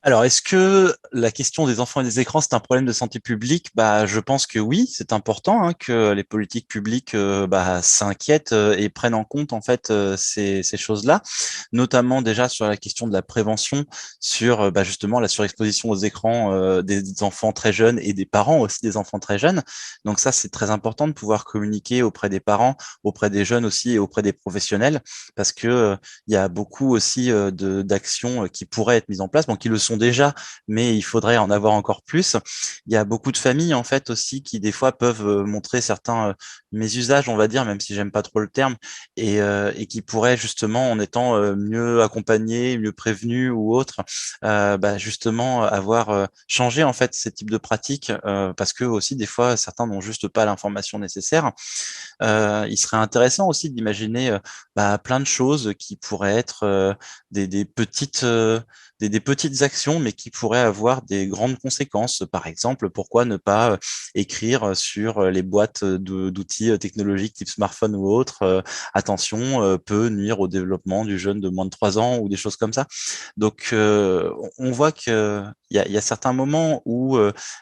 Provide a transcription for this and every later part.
Alors, est-ce que la question des enfants et des écrans, c'est un problème de santé publique? Bah, je pense que oui, c'est important hein, que les politiques publiques s'inquiètent et prennent en compte en fait ces choses-là, notamment déjà sur la question de la prévention, sur justement la surexposition aux écrans des enfants très jeunes et des parents aussi des enfants très jeunes. Donc ça, c'est très important de pouvoir communiquer auprès des parents, auprès des jeunes aussi et auprès des professionnels, parce que il y a beaucoup aussi d'actions qui pourraient être mises en place, bon, qui le sont déjà, mais il faudrait en avoir encore plus. Il y a beaucoup de familles en fait aussi qui des fois peuvent montrer certains mésusages, on va dire, même si j'aime pas trop le terme, et qui pourraient justement, en étant mieux accompagnés, mieux prévenus ou autres, justement avoir changé en fait ces types de pratiques, parce que aussi des fois certains n'ont juste pas l'information nécessaire. Il serait intéressant aussi d'imaginer plein de choses qui pourraient être des petites des petites actions, mais qui pourraient avoir des grandes conséquences. Par exemple, pourquoi ne pas écrire sur les boîtes d'outils technologiques type smartphone ou autre, attention, peut nuire au développement du jeune de moins de 3 ans ou des choses comme ça. Donc, on voit que il y a certains moments où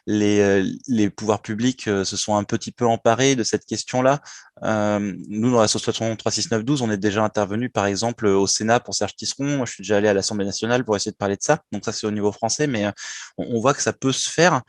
les pouvoirs publics se sont un petit peu emparés de cette question-là. Nous, dans l'association 36912, on est déjà intervenu, par exemple, au Sénat pour Serge Tisseron. Moi, je suis déjà allé à l'Assemblée nationale pour essayer de parler de ça. Donc ça, c'est au niveau français, mais on voit que ça peut se faire.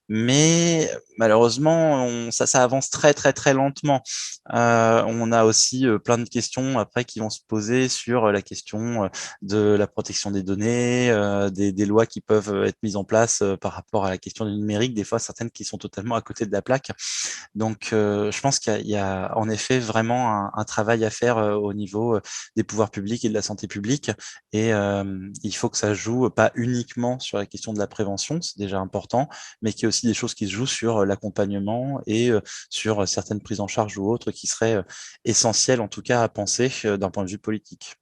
Mais malheureusement, ça avance très très très lentement. On a aussi plein de questions après qui vont se poser sur la question de la protection des données, des lois qui peuvent être mises en place par rapport à la question du numérique, des fois certaines qui sont totalement à côté de la plaque. Donc, je pense qu'il y a en effet vraiment un travail à faire au niveau des pouvoirs publics et de la santé publique. Et il faut que ça joue pas uniquement sur la question de la prévention, c'est déjà important, mais qu'il y ait aussi des choses qui se jouent sur l'accompagnement et sur certaines prises en charge ou autres qui seraient essentielles, en tout cas, à penser d'un point de vue politique.